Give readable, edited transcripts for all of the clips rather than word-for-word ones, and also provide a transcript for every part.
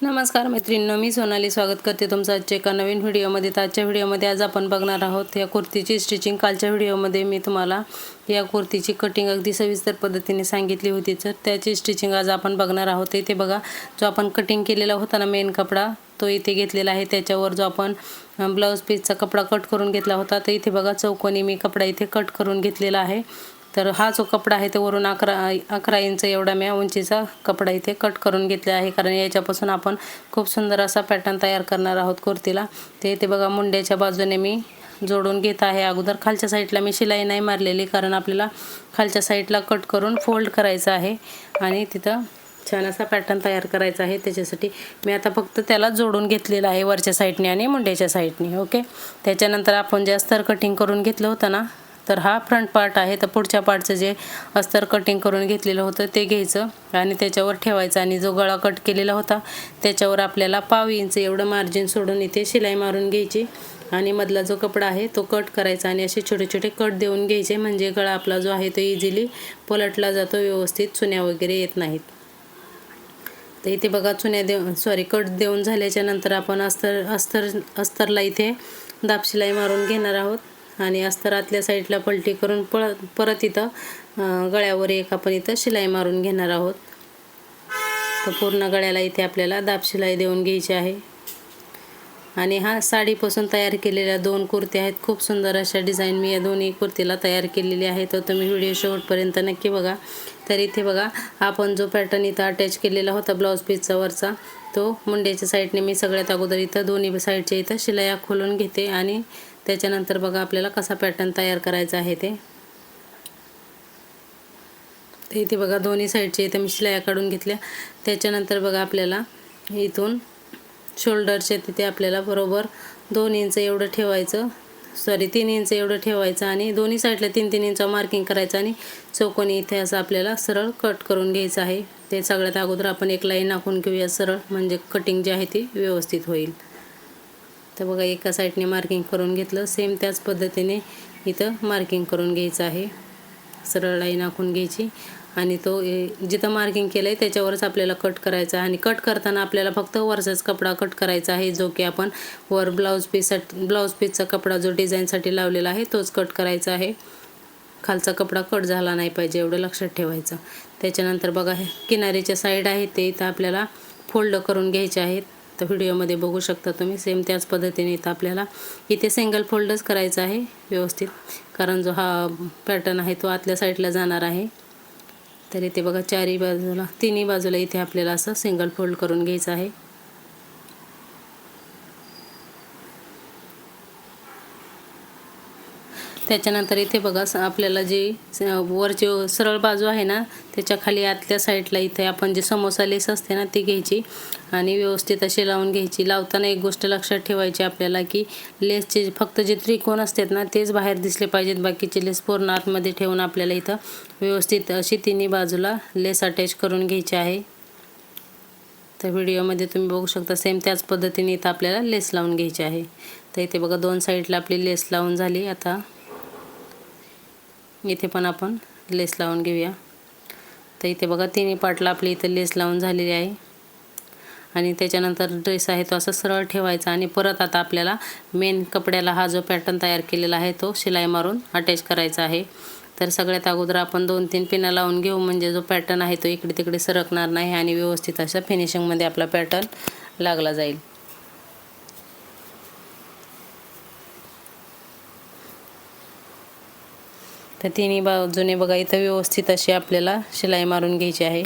नमस्कार मैत्रिणींनो, मी सोनाली स्वागत करते तुमचं आजच्या एका नवीन व्हिडिओमध्ये. तर आजच्या व्हिडिओमध्ये आज आपण बघणार आहोत या कुर्तीची स्टिचिंग. कालच्या व्हिडिओमध्ये मी तुम्हाला या कुर्तीची कटिंग अगदी सविस्तर पद्धतीने सांगितली होती, तर त्याची स्टिचिंग आज आपण बघणार आहोत. इथे बघा, जो आपण कटिंग केलेला होता ना मेन कपडा, तो इथे घेतलेला आहे. त्याच्यावर जो आपण ब्लाऊज पीसचा कपडा कट करून घेतला होता, तर इथे बघा चौकोनी मी कपडा इथे कट करून घेतलेला आहे. तर हा जो कपडा आहे तो वरून 11 इंच एवढा मी उंचीचा कपडा इथे कट करून घेतला आहे, कारण याच्यापासून आपण खूप सुंदर असा पॅटर्न तयार करणार आहोत कुर्तीला. ते इथे बघा मुंड्याच्या बाजूने मी जोडून घेत आहे. अगोदर खालच्या साईडला मी शिलाई नाही मारलेली, कारण आपल्याला खालच्या साईडला कट करून फोल्ड करायचं आहे आणि तिथं छान असा पॅटर्न तयार करायचा आहे. त्याच्यासाठी मी आता फक्त त्याला जोडून घेतलेलं आहे वरच्या साईडने आणि मुंड्याच्या साईडने. ओके, त्याच्यानंतर आपण जे अस्तर कटिंग करून घेतलं होतं ना, तर हा फ्रंट पार्ट आहे. तर पुढच्या पार्टचं जे अस्तर कटिंग करून घेतलेलं होतं ते घ्यायचं आणि त्याच्यावर ठेवायचं, आणि जो गळा कट केलेला होता त्याच्यावर आपल्याला 1/2 इंच एवढं मार्जिन सोडून इथे शिलाई मारून घ्यायची आणि मधला जो कपडा आहे तो कट करायचा आणि असे छोटे छोटे कट देऊन घ्यायचे, म्हणजे गळा आपला जो आहे तो इझिली पलटला जातो, व्यवस्थित चुन्या वगैरे येत नाहीत. तर इथे बघा कट देऊन झाल्याच्या नंतर आपण अस्तरला इथे दाब शिलाई मारून घेणार आहोत आणि अस्तर आतल्या साईडला पलटी करून परत इथं गळ्यावर एक आपण इथं शिलाई मारून घेणार आहोत. तर पूर्ण गळ्याला इथे आपल्याला दाब शिलाई देऊन घ्यायची आहे. आणि हा साडीपासून तयार केलेल्या 2 कुर्त्या आहेत. खूप सुंदर अशा डिझाईन मी या दोन्ही कुर्तीला तयार केलेली आहे, तर तुम्ही व्हिडिओ शेवटपर्यंत नक्की बघा. तर इथे बघा, आपण जो पॅटर्न इथं अटॅच केलेला होता ब्लाऊज पीसचा वरचा, तो मुंड्याच्या साईडने मी सगळ्यात अगोदर इथं दोन्ही साईडच्या इथं शिलाया खोलून घेते आणि त्याच्यानंतर बघा आपल्याला कसा पॅटर्न तयार करायचा आहे ते. इथे बघा दोन्ही साईडचे इथं मी शिलाया काढून घेतल्या. त्याच्यानंतर बघा आपल्याला इथून शोल्डरच्या तिथे आपल्याला बरोबर 2 इंच एवढं ठेवायचं, 3 इंच एवढं ठेवायचं आणि दोन्ही साईडला 3-3 इंच मार्किंग करायचं आणि चौकोनी इथे असं आपल्याला सरळ कट करून घ्यायचं आहे. ते सगळ्यात अगोदर आपण एक लाईन आखून घेऊया सरळ, म्हणजे कटिंग जी आहे ती व्यवस्थित होईल. तर बघा एका साईडने मार्किंग करून घेतलं, सेम त्याच पद्धतीने इथं मार्किंग करून घ्यायचं आहे. सरळ लाईन आखून घ्यायची आणि तो जिथं मार्किंग केलं आहे त्याच्यावरच आपल्याला कट करायचा आहे. आणि कट करताना आपल्याला फक्त वरचाच कपडा कट करायचा आहे, जो की आपण वर ब्लाऊज पीसचा कपडा जो डिझाईनसाठी लावलेला आहे तोच कट करायचा आहे. खालचा कपडा कट झाला नाही पाहिजे, एवढं लक्षात ठेवायचं. त्याच्यानंतर बघा किनारीच्या साईड आहे ते इथं आपल्याला फोल्ड करून घ्यायचे आहेत. तर व्हिडिओमध्ये बघू शकता तुम्ही, सेम त्याच पद्धतीने इथं आपल्याला इथे सिंगल फोल्डच करायचा आहे व्यवस्थित, कारण जो हा पॅटर्न आहे तो आतल्या साईडला जाणार आहे. तर इथे बघा तिन्ही बाजूला इथे आपल्याला असं सिंगल फोल्ड करून घ्यायचं आहे. त्याच्यानंतर इथे बघा आपल्याला जी वरची सरळ बाजू आहे ना, त्याच्या खाली आतल्या साईडला इथे आपण जे समोसा लेस असते ना ती घ्यायची आणि व्यवस्थित अशी लावून घ्यायची. लावताना एक गोष्ट लक्षात ठेवायची आपल्याला, की लेसचे फक्त जे त्रिकोण असतात ना तेच बाहेर दिसले पाहिजेत, बाकीचे लेस पूर्ण आतमध्ये ठेवून आपल्याला इथं व्यवस्थित अशी तिन्ही बाजूला लेस अटॅच करून घ्यायची आहे. तर व्हिडिओमध्ये तुम्ही बघू शकता, सेम त्याच पद्धतीने इथं आपल्याला लेस लावून घ्यायची आहे. तर इथे बघा 2 साईडला आपली लेस लावून झाली. आता इथे पण आपण लेस लावून घेऊया. तर इथे बघा तिन्ही पार्टला आपली इथं लेस लावून झालेली आहे आणि त्याच्यानंतर ड्रेस आहे तो असा सरळ ठेवायचा आणि परत आता आपल्याला मेन कपड्याला हा जो पॅटर्न तयार केलेला आहे तो शिलाई मारून अटॅच करायचा आहे. तर सगळ्यात अगोदर आपण 2-3 पिना लावून घेऊ, म्हणजे जो पॅटर्न आहे तो इकडे तिकडे सरकणार नाही आणि व्यवस्थित अशा फिनिशिंगमध्ये आपला पॅटर्न लागला जाईल. तर तिन्ही बाजूने बघा इथं व्यवस्थित अशी आपल्याला शिलाई मारून घ्यायची आहे.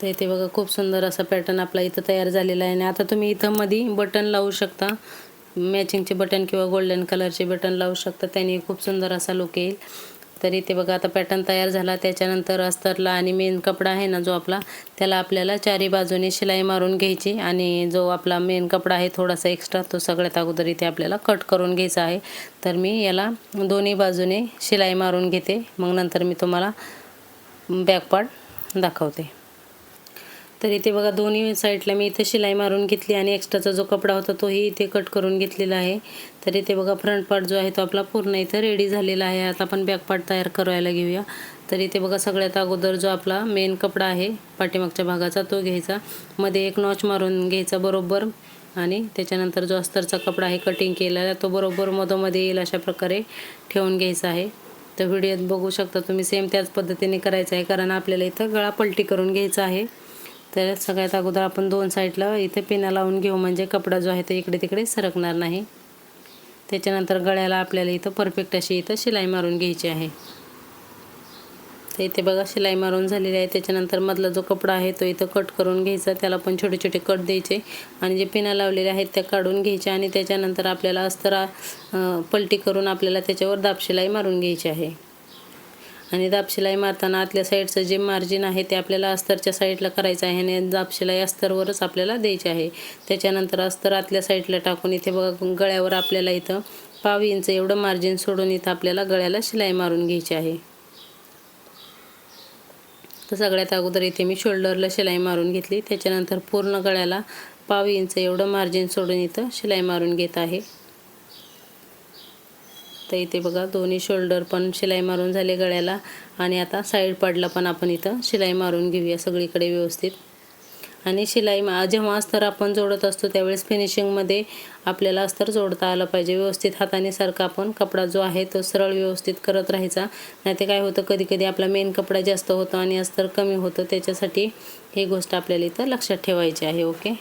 तर इथे बघा खूप सुंदर असा पॅटर्न आपला इथं तयार झालेला आहे. आणि आता तुम्ही इथं मध्ये बटन लावू शकता, मॅचिंगचे बटन किंवा गोल्डन कलरचे बटन लावू शकता, त्याने खूप सुंदर असा लुक येईल. तर इथे बघा आता पॅटर्न तयार झाला. त्याच्यानंतर अस्तरला आणि मेन कपडा आहे ना जो आपला, त्याला आपल्याला चारी बाजूने शिलाई मारून घ्यायची आणि जो आपला मेन कपडा आहे थोडासा एक्स्ट्रा, तो सगळ्यात अगोदर इथे आपल्याला कट करून घ्यायचा आहे. तर मी याला दोन्ही बाजूने शिलाई मारून घेते, मग नंतर मी तुम्हाला बॅक पार्ट दाखवते. तर इथे बघा दोन्ही साईडला मी इथे शिलाई मारून घेतली आणि एक्स्ट्राचा जो कपडा होता तोही इथे कट करून घेतलेला आहे। तर इथे बघा फ्रंट पार्ट जो आहे तो आपला पूर्ण इथे रेडी झालेला आहे। आता आपण बॅक पार्ट तयार करायला घेऊया। तर इथे बघा सगळ्यात अगोदर जो आपला मेन कपडा आहे पाठीमागच्या भागाचा तो घ्यायचा, मध्ये एक नॉच मारून घ्यायचा बरोबर, आणि त्याच्यानंतर जो अस्तरचा कपडा आहे कटिंग केलेला तो बरोबर मधोमध्ये येईल अशा प्रकारे ठेवून घ्यायचा आहे। तर व्हिडिओत बघू शकता तुम्ही सेम त्याच पद्धतीने करायचं आहे, कारण आपल्याला इथं गळा पलटी करून घ्यायचा आहे। तर सगळ्यात अगोदर आपण दोन साईडला इथे पिना लावून घेऊ, म्हणजे कपडा जो आहे तो इकडे तिकडे सरकणार नाही। त्याच्यानंतर गळ्याला आपल्याला इथं परफेक्ट अशी इथं शिलाई मारून घ्यायची आहे। तर इथे बघा शिलाई मारून झालेली आहे। त्याच्यानंतर मधला जो कपडा आहे तो इथं कट करून घ्यायचा, त्याला पण छोटे छोटे कट द्यायचे आणि जे पिना लावलेले आहेत त्या काढून घ्यायच्या आणि त्याच्यानंतर आपल्याला अस्तर पलटी करून आपल्याला त्याच्यावर दाब शिलाई मारून घ्यायची आहे। आणि दाब शिलाई मारताना आतल्या साईडचं जे मार्जिन आहे ते आपल्याला अस्तरच्या साईडला करायचं आहे आणि दाब शिलाई अस्तरवरच आपल्याला द्यायची आहे। त्याच्यानंतर अस्तर आतल्या साईडला टाकून इथे बघा गळ्यावर आपल्याला इथं 1/2 इंच एवढं मार्जिन सोडून इथं आपल्याला गळ्याला शिलाई मारून घ्यायची आहे। तर सगळ्यात अगोदर इथे मी शोल्डरला शिलाई मारून घेतली, त्याच्यानंतर पूर्ण गळ्याला 1/2 इंच एवढं मार्जिन सोडून इथं शिलाई मारून घेत आहे। तर इथे बघा दोन्ही शोल्डर पण शिलाई मारून झाले गळ्याला, आणि आता साईड पार्टला पण आपण इथं शिलाई मारून घेऊया सगळीकडे व्यवस्थित। आणि शिलाई जेव्हा अस्तर आपण जोडत असतो त्यावेळेस फिनिशिंगमध्ये आपल्याला अस्तर जोडता आलं पाहिजे व्यवस्थित, हाताने सारखा आपण कपडा जो आहे तो सरळ व्यवस्थित करत राहायचा, नाहीतर काय होतं कधी कधी आपला मेन कपडा जास्त होतो आणि अस्तर कमी होतं, त्याच्यासाठी ही गोष्ट आपल्याला इथं लक्षात ठेवायची आहे। ओके,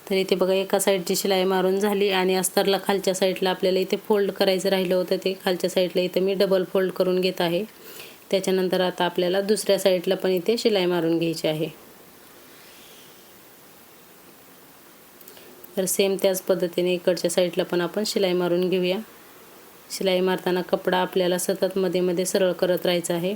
तर इथे बघा एका साईडची शिलाई मारून झाली आणि अस्तरला खालच्या साईडला आपल्याला इथे फोल्ड करायचं राहिलं होतं, ते खालच्या साईडला इथे मी डबल फोल्ड करून घेत आहे। त्याच्यानंतर आता आपल्याला दुसऱ्या साईडला पण इथे शिलाई मारून घ्यायची आहे। तर सेम त्याच पद्धतीने इकडच्या साईडला पण आपण शिलाई मारून घेऊया। शिलाई मारताना कपडा आपल्याला सतत मध्ये मध्ये सरळ करत राहायचा आहे।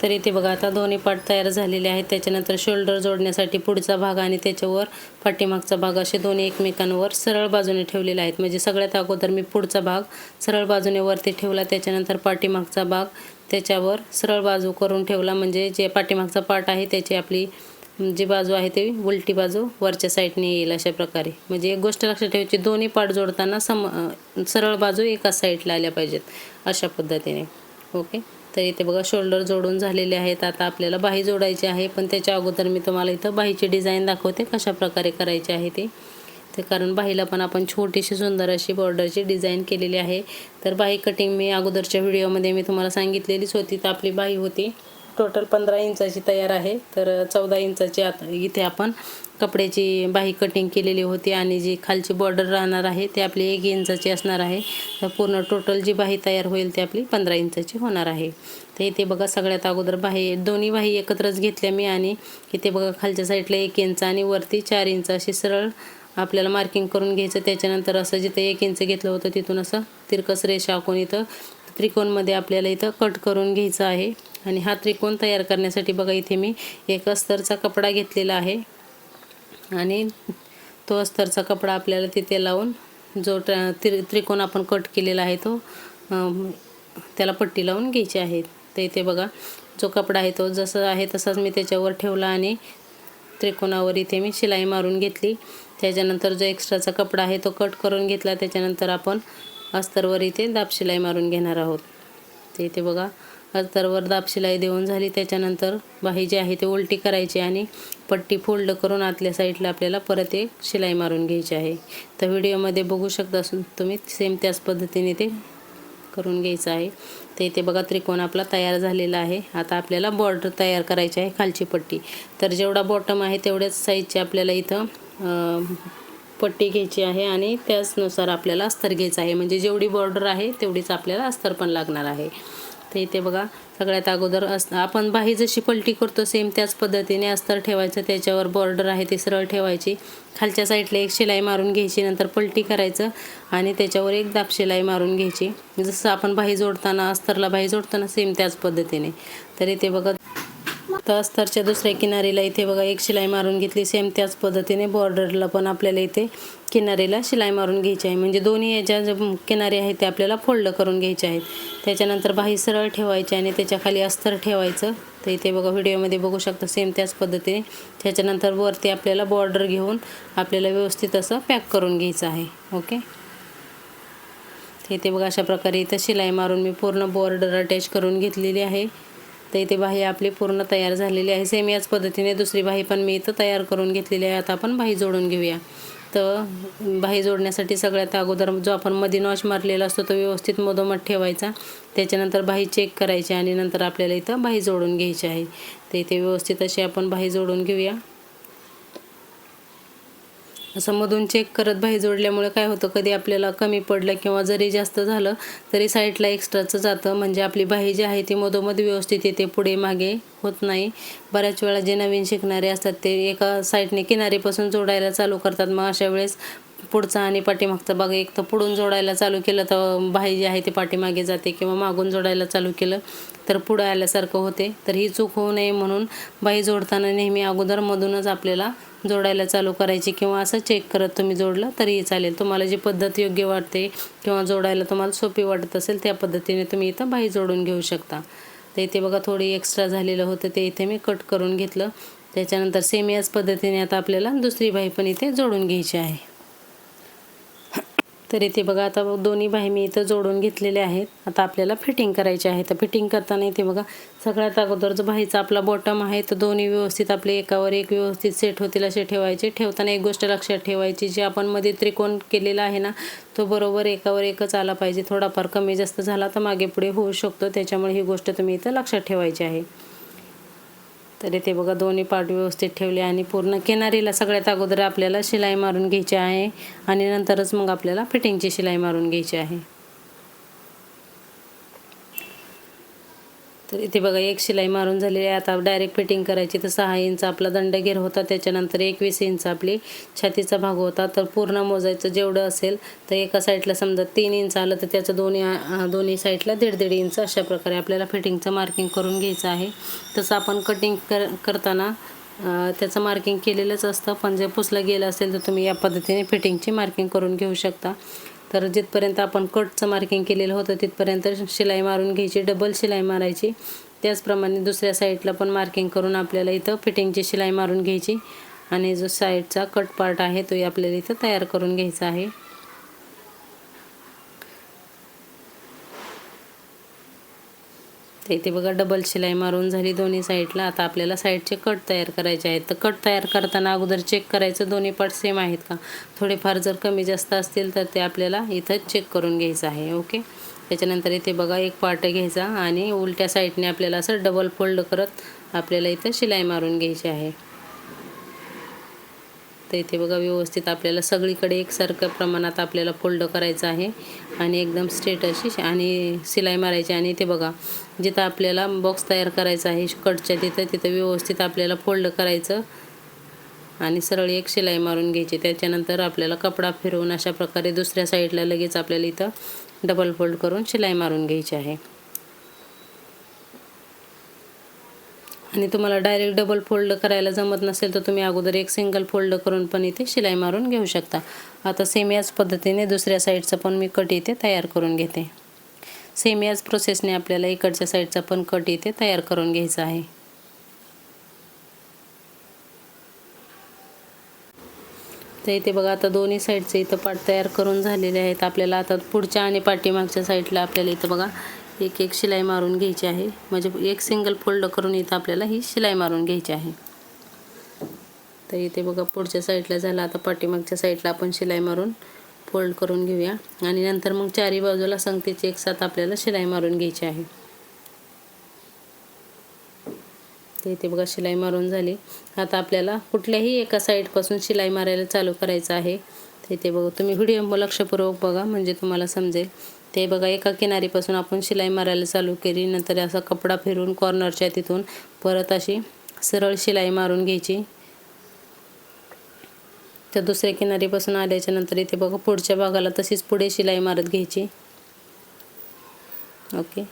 तर इथे बघा आता दोन्ही पार्ट तयार झालेले आहेत। त्याच्यानंतर शोल्डर जोडण्यासाठी पुढचा भाग आणि त्याच्यावर पाठीमागचा भाग असे दोन्ही एकमेकांवर सरळ बाजूने ठेवलेले आहेत। म्हणजे सगळ्यात अगोदर मी पुढचा भाग सरळ बाजूने वरती ठेवला, त्याच्यानंतर पाठीमागचा भाग त्याच्यावर सरळ बाजू करून ठेवला, म्हणजे जे पाठीमागचा पार्ट आहे त्याची आपली जी बाजू आहे ती उलटी बाजू वरच्या साईडने येईल अशा प्रकारे। म्हणजे एक गोष्ट लक्षात ठेवायची, दोन्ही पार्ट जोडताना सरळ बाजू एकाच साईडला आल्या पाहिजेत अशा पद्धतीने। ओके, तर इथे बघा शोल्डर जोडून झालेले आहेत। आता आपल्याला बाही जोडायची आहे, पण त्याच्या अगोदर मी तुम्हाला इथं बाहीची डिझाईन दाखवते कशा प्रकारे करायची आहे ते कारण बाहीला पण आपण छोटीशी सुंदर अशी बॉर्डरची डिझाईन केलेली आहे। तर बाही कटिंग मी अगोदरच्या व्हिडिओमध्ये मी तुम्हाला सांगितलेलीच होती। तर आपली बाही होती टोटल 15 इंचाची तयार आहे, तर 14 इंचाची आता इथे आपण कपड्याची बाही कटिंग केलेली होती आणि जी खालची बॉर्डर राहणार आहे ते आपली 1 इंचाची असणार आहे। तर पूर्ण टोटल जी बाही तयार होईल ती आपली 15 इंचाची होणार आहे। तर इथे बघा सगळ्यात अगोदर बाही दोन्ही बाही एकत्रच घेतल्या मी, आणि इथे बघा खालच्या साईडला 1 इंच आणि वरती 4 इंच अशी सरळ आपल्याला मार्किंग करून घ्यायचं। त्याच्यानंतर असं जिथे 1 इंच घेतलं होतं तिथून असं तिरकस रेषा आखून इथं त्रिकोणमध्ये आपल्याला इथं कट करून घ्यायचं आहे। आणि हा त्रिकोण तयार करण्यासाठी बघा इथे मी एक अस्तरचा कपडा घेतलेला आहे आणि तो अस्तरचा कपडा आपल्याला तिथे लावून जो त्रिकोण आपण कट केलेला आहे तो त्याला पट्टी लावून घ्यायची आहे। तर इथे बघा जो कपडा आहे तो जसा आहे तसाच मी त्याच्यावर ठेवला आणि त्रिकोणावर इथे मी शिलाई मारून घेतली। त्याच्यानंतर जो एक्स्ट्राचा कपडा आहे तो कट करून घेतला। त्याच्यानंतर आपण अस्तरवर इथे दाब शिलाई मारून घेणार आहोत। तर इथे बघा अस्तरवर दाब शिलाई देऊन झाली, त्याच्यानंतर बाही जी आहे ती उलटी करायची आणि पट्टी फोल्ड करून आतल्या साईडला आपल्याला परत एक शिलाई मारून घ्यायची आहे। तर व्हिडिओमध्ये बघू शकता तुम्ही सेम त्याच पद्धतीने ते करून घ्यायचं आहे। तर इथे बघा त्रिकोण आपला तयार झालेला आहे। आता आपल्याला बॉर्डर तयार करायची आहे खालची पट्टी। तर जेवढा बॉटम आहे तेवढ्याच साईजची आपल्याला इथं पट्टी घ्यायची आहे आणि त्याचनुसार आपल्याला अस्तर घ्यायचं आहे, म्हणजे जेवढी बॉर्डर आहे तेवढीच आपल्याला अस्तर पण लागणार आहे। तर इथे बघा सगळ्यात अगोदर आपण बाही जशी पलटी करतो सेम त्याच पद्धतीने अस्तर ठेवायचं, त्याच्यावर बॉर्डर आहे ती सरळ ठेवायची, खालच्या साईडला एक शिलाई मारून घ्यायची, नंतर पलटी करायचं आणि त्याच्यावर एक दाब शिलाई मारून घ्यायची, जसं आपण बाही जोडताना अस्तरला बाही जोडताना सेम त्याच पद्धतीने। तर इथे बघा तर अस्तरच्या दुसऱ्या किनारीला इथे बघा एक शिलाई मारून घेतली. सेम त्याच पद्धतीने बॉर्डरला पण आपल्याला इथे किनारीला शिलाई मारून घ्यायची आहे. म्हणजे दोन्ही याच्या ज्या किनारे आहेत ते आपल्याला फोल्ड करून घ्यायचे आहेत. त्याच्यानंतर बाही सरळ ठेवायची आणि त्याच्या खाली अस्तर ठेवायचं. तर इथे बघा व्हिडिओमध्ये बघू शकता सेम त्याच पद्धतीने. त्याच्यानंतर वरती आपल्याला बॉर्डर घेऊन आपल्याला व्यवस्थित असं पॅक करून घ्यायचं आहे. ओके. इथे बघा अशा प्रकारे इथं शिलाई मारून मी पूर्ण बॉर्डर अटॅच करून घेतलेली आहे. तर इथे बाही आपली पूर्ण तयार झालेली आहे. सेम याच पद्धतीने दुसरी बाही पण मी इथं तयार करून घेतलेली आहे. आता आपण बाही जोडून घेऊया. तर बाही जोडण्यासाठी सगळ्यात अगोदर जो आपण मध्ये नॉच मारलेला असतो तो व्यवस्थित मधोमध ठेवायचा. त्याच्यानंतर बाही चेक करायची आणि नंतर आपल्याला इथं बाही जोडून घ्यायची आहे. तर इथे व्यवस्थित अशी आपण बाही जोडून घेऊया. असं मधून चेक करत बाही जोडल्यामुळे काय होतं, कधी आपल्याला कमी पडलं किंवा जरी जास्त झालं तरी साईडला एक्स्ट्राचं जातं. म्हणजे आपली बाही जी आहे ती मधोमध व्यवस्थित येते, पुढे मागे होत नाही. बऱ्याच वेळा जे नवीन शिकणारे असतात ते एका साईडने किनारीपासून जोडायला चालू करतात. मग अशा वेळेस पुढचा आणि पाठीमागचा भाग एक तर पुढून जोडायला चालू केलं तर बाही जी आहे ती पाठीमागे जाते किंवा मागून जोडायला चालू केलं तर पुढं आल्यासारखं होते. तर ही चूक होऊ नये म्हणून बाही जोडताना नेहमी अगोदर मधूनच आपल्याला जोडायला चालू करायची किंवा असं चेक करत तुम्ही जोडलं तरीही चालेल. तुम्हाला जी पद्धत योग्य वाटते किंवा जोडायला तुम्हाला सोपी वाटत असेल त्या पद्धतीने तुम्ही इथं बाही जोडून घेऊ शकता. तर इथे बघा थोडी एक्स्ट्रा झालेलं होतं ते इथे मी कट करून घेतलं. त्याच्यानंतर सेम याच पद्धतीने आता आपल्याला दुसरी बाही पण इथे जोडून घ्यायची आहे. तर इथे बघा आता दोन्ही बाही मी इथं जोडून घेतलेले आहेत. आता आपल्याला फिटिंग करायची आहे. तर फिटिंग करताना इथे बघा सगळ्यात अगोदर जो बाहीचा आपला बॉटम आहे तर दोन्ही व्यवस्थित आपले एकावर एक व्यवस्थित सेट होतील असे ठेवायचे. ठेवताना एक गोष्ट लक्षात ठेवायची, जे आपण मध्ये त्रिकोण केलेला आहे ना तो बरोबर एकावर एकच आला पाहिजे. थोडाफार कमी जास्त झाला तर मागे पुढे होऊ शकतो. त्याच्यामुळे ही गोष्ट तुम्ही इथं लक्षात ठेवायची आहे. तर इथे बघा दोन्ही पार्ट व्यवस्थित ठेवले आणि पूर्ण किनारीला सगळ्यात अगोदर आपल्याला शिलाई मारून घ्यायची आहे आणि नंतरच मग आपल्याला फिटिंगची शिलाई मारून घ्यायची आहे. तर इथे बघा एक शिलाई मारून झालेली आहे. आता डायरेक्ट फिटिंग करायची. तर 6 इंच आपला दंडगेर होता, त्याच्यानंतर 21 इंच आपली छातीचा भाग होता. तर पूर्ण मोजायचं जेवढं असेल तर एका साईडला समजा 3 इंच आलं तर त्याचं दोन्ही साईडला 1.5 इंच अशा प्रकारे आपल्याला फिटिंगचं मार्किंग करून घ्यायचं आहे. तसं आपण कटिंग करताना त्याचं मार्किंग केलेलंच असतं, पण जे पुसलं गेलं असेल तर तुम्ही या पद्धतीने फिटिंगची मार्किंग करून घेऊ शकता. तर जिथपर्यंत आपण कटचं मार्किंग केलेलं होतं तिथपर्यंत शिलाई मारून घ्यायची, डबल शिलाई मारायची. त्याचप्रमाणे दुसऱ्या साईडला पण मार्किंग करून आपल्याला इथं फिटिंगची शिलाई मारून घ्यायची आणि जो साईडचा कट पार्ट आहे तो आपल्याला इथं तयार करून घ्यायचा आहे. तर इथे बघा डबल शिलाई मारून झाली दोन्ही साईडला. आता आपल्याला साईडचे कट तयार करायचे आहेत. तर कट तयार करताना अगोदर चेक करायचं दोन्ही पार्ट सेम आहेत का. थोडेफार जर कमी जास्त असतील तर ते आपल्याला इथं चेक करून घ्यायचं आहे. ओके. त्याच्यानंतर इथे बघा एक पार्ट घ्यायचा आणि उलट्या साईडने आपल्याला असं डबल फोल्ड करत आपल्याला इथं शिलाई मारून घ्यायची आहे. तर इथे बघा व्यवस्थित आपल्याला सगळीकडे एकसारख्या प्रमाणात आपल्याला फोल्ड करायचं आहे आणि एकदम स्ट्रेट अशी आणि शिलाई मारायची. आणि इथे बघा जिथं आपल्याला बॉक्स तयार करायचा आहे कटच्या तिथं व्यवस्थित आपल्याला फोल्ड करायचं आणि सरळ एक शिलाई मारून घ्यायची. त्याच्यानंतर आपल्याला कपडा फिरवून अशा प्रकारे दुसऱ्या साईडला लगेच आपल्याला इथं डबल फोल्ड करून शिलाई मारून घ्यायची आहे. आणि तुम्हाला डायरेक्ट डबल फोल्ड करायला जमत नसेल तर तुम्ही अगोदर एक सिंगल फोल्ड करून पण इथे शिलाई मारून घेऊ शकता. आता सेम याच पद्धतीने दुसऱ्या साईडचा पण मी कट इथे तयार करून घेते. सेम याच प्रोसेसने आपल्याला इकडच्या साईडचा पण कट इथे तयार करून घ्यायचा आहे. तर इथे बघा आता दोन्ही साईडचे इथं पार्ट तयार करून झालेले आहेत. आपल्याला आता पुढच्या आणि पाठीमागच्या साईडला आपल्याला इथं बघा एक शिलाई मारून घ्यायची आहे. म्हणजे एक सिंगल फोल्ड करून इथं आपल्याला ही शिलाई मारून घ्यायची आहे. तर इथे बघा पुढच्या साईडला झाला. आता पाठीमागच्या साईडला आपण शिलाई मारून फोल्ड करून घेऊया आणि नंतर मग चारी बाजूला संगतीची एकसाथ आपल्याला शिलाई मारून घ्यायची आहे. तर इथे बघा शिलाई मारून झाली. आता आपल्याला कुठल्याही एका साईडपासून शिलाई मारायला चालू करायचं आहे. तर इथे बघा तुम्ही व्हिडिओ लक्षपूर्वक बघा म्हणजे तुम्हाला समजेल. ते बघा एका किनारीपासून आपण शिलाई मारायला चालू केली, नंतर असा कपडा फिरून कॉर्नरच्या तिथून परत अशी सरळ शिलाई मारून घ्यायची. तर दुसऱ्या किनारीपासून आल्याच्या नंतर इथे बघा पुढच्या भागाला तशीच पुढे शिलाई मारत घ्यायची. ओके.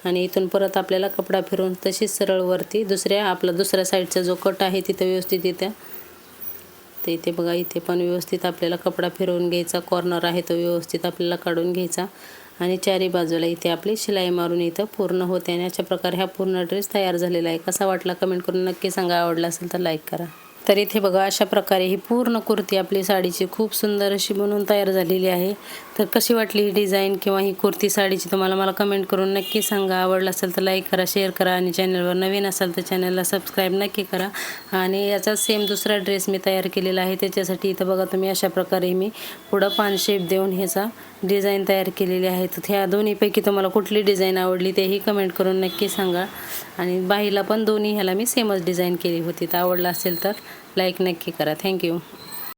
आणि इथून परत आपल्याला कपडा फिरवून तशीच सरळ वरती दुसऱ्या साईडचा जो कट आहे तिथं व्यवस्थित येतं. तर इथे बघा, इथे पण व्यवस्थित आपल्याला कपडा फिरवून घ्यायचा. कॉर्नर आहे तो व्यवस्थित आपल्याला काढून घ्यायचा आणि चारी बाजूला इथे आपली शिलाई मारून इथं पूर्ण होते. आणि अशा प्रकारे हा पूर्ण ड्रेस तयार झालेला आहे. कसा वाटला कमेंट करून नक्की सांगा. आवडला असेल तर लाईक करा. तर इथे बघा, अशा प्रकारे ही पूर्ण कुर्ती आपली साडीची खूप सुंदर अशी बनवून तयार झालेली आहे. तर कशी वाटली ही डिझाईन किंवा ही कुर्ती साडीची तुम्हाला मला कमेंट करून नक्की सांगा. आवडलं असेल तर लाईक करा, शेअर करा आणि चॅनलवर नवीन असाल तर चॅनलला सबस्क्राईब नक्की करा. आणि याचा सेम दुसरा ड्रेस मी तयार केलेला आहे. त्याच्यासाठी इथं बघा तुम्ही अशा प्रकारे मी पुढं पान शेप देऊन ह्याचा डिझाईन तयार केलेली आहे. तर ह्या दोन्हीपैकी तुम्हाला कुठली डिझाईन आवडली तेही कमेंट करून नक्की सांगा. आणि बाहीला पण दोन्ही ह्याला मी सेमच डिझाईन केली होती. तर आवडलं असेल तर लाईक नक्की करा. थँक्यू.